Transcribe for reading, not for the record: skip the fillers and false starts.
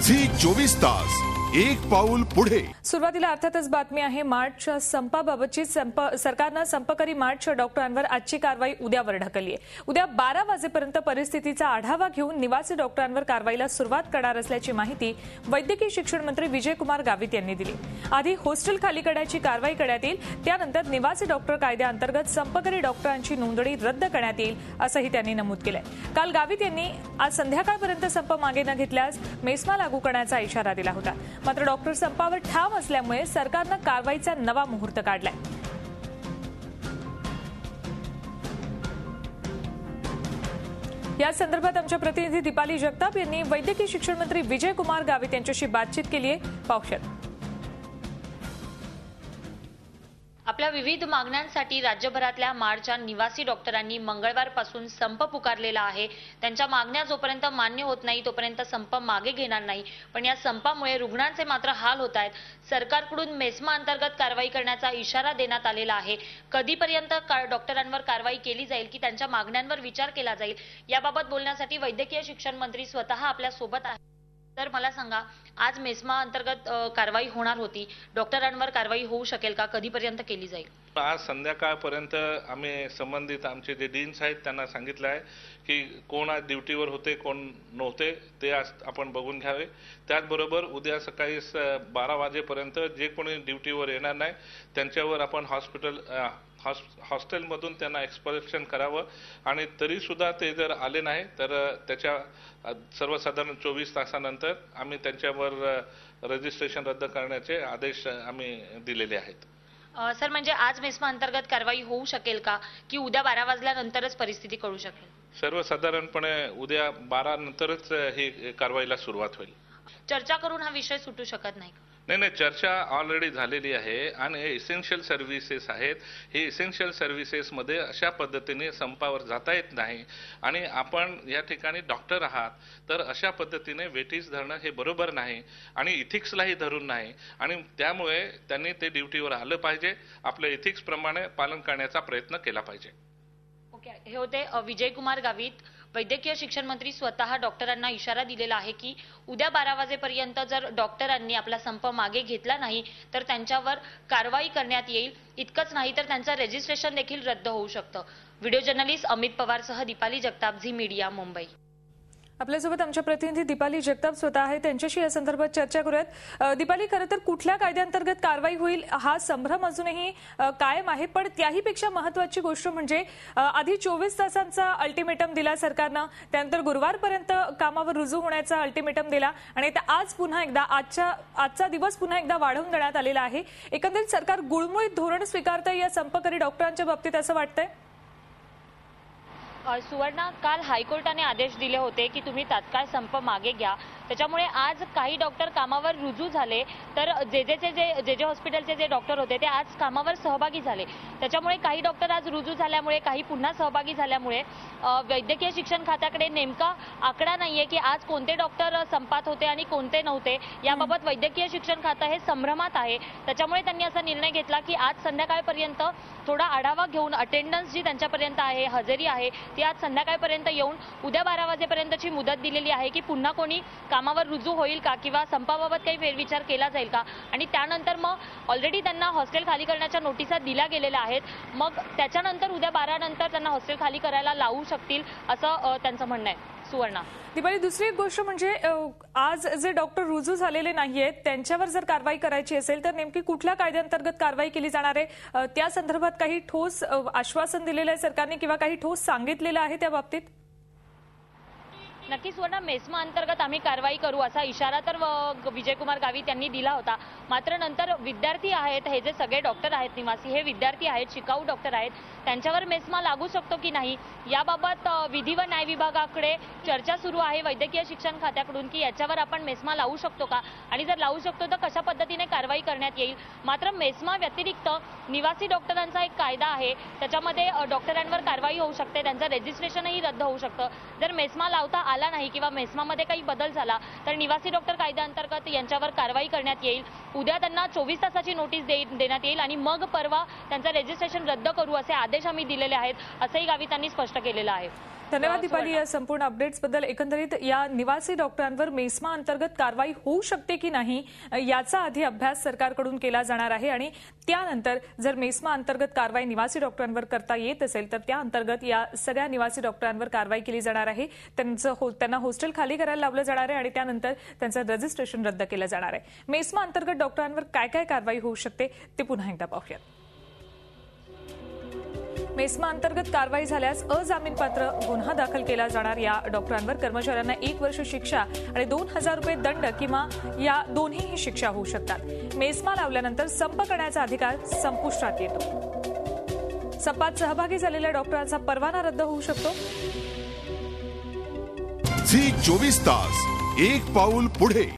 Zee 24 तास एक पाऊल पुढे। सुरुवातीला अर्थातच बातमी आहे मार्चच्या संपाबाबतची। सरकारनं संपकरी मार्च डॉक्टरांवर आजची कारवाई उद्यावर ढकलली आहे। उद्या 12 वाजेपर्यंत परिस्थितीचा आढावा घेऊन निवासी डॉक्टरांवर कारवाईला सुरुवात करणार असल्याची माहिती वैद्यकीय शिक्षण मंत्री विजयकुमार गावित यांनी दिली। आधी हॉस्टेल खाली करण्याची कारवाई करण्यात येईल, त्यानंतर निवासी डॉक्टर कायद्याअंतर्गत संपकरी डॉक्टरांची नोंदणी रद्द करण्यात येईल असंही त्यांनी नमूद केलंय। काल गावित यांनी आज संध्याकाळपर्यंत संप मागे न घेतल्यास मेस्मा लागू करण्याचा इशारा दिला होता। मात्र डॉक्टर संपावर ठाम असल्यामुळे सरकारनं कारवाईचा नवा मुहूर्त काढलाय। या संदर्भात आमच्या प्रतिनिधी दीपाली जगताप यांनी वैद्यकीय शिक्षण मंत्री विजयकुमार गावित यांच्याशी बातचीत केली आहे। पाहूयात। आपल्या विविध मागण्यांसाठी राज्यभरातल्या मार्चच्या निवासी डॉक्टरांनी मंगळवारपासून संप पुकारलेला आहे। त्यांच्या मागण्या जोपर्यंत मान्य होत नाही तोपर्यंत संप मागे घेणार नाही। पण या संपामुळे रुग्णांचे मात्र हाल होत आहेत। सरकारकडून मेस्मा अंतर्गत कारवाई करण्याचा इशारा देण्यात आलेला आहे। कधीपर्यंत डॉक्टरांवर कारवाई केली जाईल की त्यांच्या मागण्यांवर विचार केला जाईल, याबाबत बोलण्यासाठी वैद्यकीय शिक्षण मंत्री स्वतः आपल्या सोबत आहेत। तर मला सांगा, आज मेस्मा अंतर्गत कारवाई होणार होती, डॉक्टरांवर कारवाई होऊ शकेल का? कधीपर्यंत केली जाईल? आज संध्याकाळपर्यंत आम्ही संबंधित आमचे जे डीन्स आहेत त्यांना सांगितलं आहे की कोण आज ड्युटीवर होते कोण नव्हते ते आज आपण बघून घ्यावे। त्याचबरोबर उद्या सकाळी 12 वाजेपर्यंत जे कोणी ड्युटीवर येणार नाही त्यांच्यावर आपण हॉस्टेलमधून त्यांना एक्सपल्शन करावं आणि तरी सुद्धा ते जर आले नाही तर त्याच्या सर्वसाधारण 24 तासानंतर आम्ही त्यांच्यावर रजिस्ट्रेशन रद्द करण्याचे आदेश आम्ही दिलेले आहेत। सर, म्हणजे आज मेस्मा अंतर्गत कारवाई होऊ शकेल का की उद्या 12 वाजल्यानंतरच परिस्थिती कळू शकेल? सर्वसाधारणपणे उद्या 12 नंतरच ही कारवाईला सुरुवात होईल। चर्चा करून हा विषय सुटू शकत नाही? नाही, चर्चा ऑलरेडी झालेली आहे आणि हे इसेन्शियल सर्व्हिसेस आहेत। हे इसेन्शियल सर्व्हिसेसमध्ये अशा पद्धतीने संपावर जाता येत नाही आणि आपण या ठिकाणी डॉक्टर आहात तर अशा पद्धतीने वेटीज धरणं हे बरोबर नाही आणि इथिक्सलाही धरून नाही आणि त्यामुळे त्यांनी ते ड्युटीवर आलं पाहिजे, आपल्या इथिक्स प्रमाणे पालन करण्याचा प्रयत्न केला पाहिजे। ओके, हे होते विजयकुमार गावित। वैद्यकीय शिक्षण मंत्री स्वतः डॉक्टरांना इशारा दिलेला आहे की उद्या 12 वाजेपर्यंत जर डॉक्टरांनी आपला संप मागे घेतला नाही तर त्यांच्यावर कारवाई करण्यात येईल। इतकंच नाही तर त्यांचं रजिस्ट्रेशन देखील रद्द होऊ शकतं। व्हिडिओ जर्नलिस्ट अमित पवारसह दीपाली जगताप, झी मीडिया, मुंबई। आपल्यासोबत आमच्या प्रतिनिधी दीपाली जगताप स्वतः आहे, त्यांच्याशी या संदर्भात चर्चा करूयात। दीपाली, खरं तर कुठल्या कायद्याअंतर्गत कारवाई होईल हा संभ्रम अजूनही कायम आहे, पण त्याहीपेक्षा महत्त्वाची गोष्ट म्हणजे आधी 24 तासांचा अल्टिमेटम दिला सरकारनं, त्यानंतर गुरुवारपर्यंत कामावर रुजू होण्याचा अल्टिमेटम दिला आणि आज पुन्हा एकदा आजचा दिवस पुन्हा एकदा वाढवून देण्यात आलेला आहे। एकंदरीत सरकार गुळमुळीत धोरण स्वीकारतंय या संपकरी डॉक्टरांच्या बाबतीत असं वाटतंय? सुवर्णा, काल हायकोर्टाने आदेश दिले होते की तुम्ही तात्काळ संप मागे घ्या। त्याच्यामुळे आज काही डॉक्टर कामावर रुजू झाले तर जे हॉस्पिटलचे जे डॉक्टर होते ते आज कामावर सहभागी झाले। त्याच्यामुळे काही डॉक्टर आज रुजू झाल्यामुळे काही पुन्हा सहभागी झाल्यामुळे वैद्यकीय शिक्षण खात्याकडे नेमका आकडा नाहीये की आज कोणते डॉक्टर संपात होते आणि कोणते नव्हते। याबाबत वैद्यकीय शिक्षण खातं हे संभ्रमात आहे। त्याच्यामुळे त्यांनी असा निर्णय घेतला की आज संध्याकाळपर्यंत थोडा आढावा घेऊन अटेंडन्स जी त्यांच्यापर्यंत आहे, हजेरी आहे, ती आज संध्याकाळपर्यंत येऊन उद्या 12 वाजेपर्यंतची मुदत दिलेली आहे की पुन्हा कोणी कामावर रुजू होईल का किंवा संपाबाबत काही फेरविचार केला जाईल का आणि त्यानंतर मग ऑलरेडी त्यांना हॉस्टेल खाली करण्याच्या नोटिसा दिल्या गेलेल्या आहेत। मग त्याच्यानंतर उद्या 12 नंतर त्यांना हॉस्टेल खाली करायला लावू शकतील असं त्यांचं म्हणणं आहे। सुवर्णा, दीपाली, दुसरी एक गोष्ट म्हणजे आज जे डॉक्टर रुजू झालेले नाहीयेत त्यांच्यावर जर कारवाई करायची असेल तर नेमकी कुठल्या कायद्याअंतर्गत कारवाई केली जाणार आहे? त्या संदर्भात काही ठोस आश्वासन दिलेलं आहे सरकारने किंवा काही ठोस सांगितलेलं आहे त्या बाबतीत? नक्कीच सुवर्णा, मेस्मा अंतर्गत आम्ही कारवाई करू असा इशारा तर विजयकुमार गावित यांनी दिला होता। मात्र नंतर विद्यार्थी आहेत, हे जे सगळे डॉक्टर आहेत निवासी हे विद्यार्थी आहेत, शिकाऊ डॉक्टर आहेत, त्यांच्यावर मेस्मा लागू शकतो की नाही याबाबत विधी व न्याय विभागाकडे चर्चा सुरू आहे वैद्यकीय शिक्षण खात्याकडून की याच्यावर आपण मेस्मा लावू शकतो का आणि जर लावू शकतो तर कशा पद्धतीने कारवाई करण्यात येईल। मात्र मेस्मा व्यतिरिक्त निवासी डॉक्टरांचा एक कायदा आहे, त्याच्यामध्ये डॉक्टरांवर कारवाई होऊ शकते, त्यांचं रजिस्ट्रेशनही रद्द होऊ शकतं। जर मेस्मा लावता आला नाही किंवा मेस्मामध्ये काही बदल झाला तर निवासी डॉक्टर कायद्याअंतर्गत यांच्यावर कारवाई करण्यात येईल। उद्या त्यांना 24 तासाची नोटीस देण्यात येईल आणि मग परवा त्यांचं रजिस्ट्रेशन रद्द करू असे आदेश आम्ही दिलेले आहेत, असंही गावितांनी स्पष्ट केलेलं आहे। धन्यवाद दीपाली या संपूर्ण अपडेट्सबद्दल. एकंदरीत या निवासी डॉक्टरांवर मेस्मा अंतर्गत कारवाई होऊ शकते की नाही याचा आधी अभ्यास सरकारकडून केला जाणार आहे आणि त्यानंतर जर मेस्मा अंतर्गत कारवाई निवासी डॉक्टरांवर करता येत असेल तर त्या अंतर्गत या सगळ्या निवासी डॉक्टरांवर कारवाई केली जाणार आहे. त्यांना हॉस्टेल खाली करायला लावलं जाणार आहे आणि त्यानंतर त्यांचं रजिस्ट्रेशन रद्द केलं जाणार आहे. मेस्मा अंतर्गत डॉक्टरांवर काय काय कारवाई होऊ शकते ते पुन्हा एकदा पाहूयात. मेस्मा अंतर्गत कारवाई झाल्यास अजामीनपात्र गुन्हा दाखल केला जाणार. या डॉक्टरांवर कर्मचाऱ्यांना 1 वर्ष शिक्षा आणि 2,000 रुपये दंड किंवा या दोन्हीही शिक्षा होऊ शकतात. मेस्मा लावल्यानंतर संप करण्याचा अधिकार संपुष्टात येतो. संपात सहभागी झालेल्या डॉक्टरांचा परवाना रद्द होऊ शकतो. झी 24 तास एक पाऊल पुढे.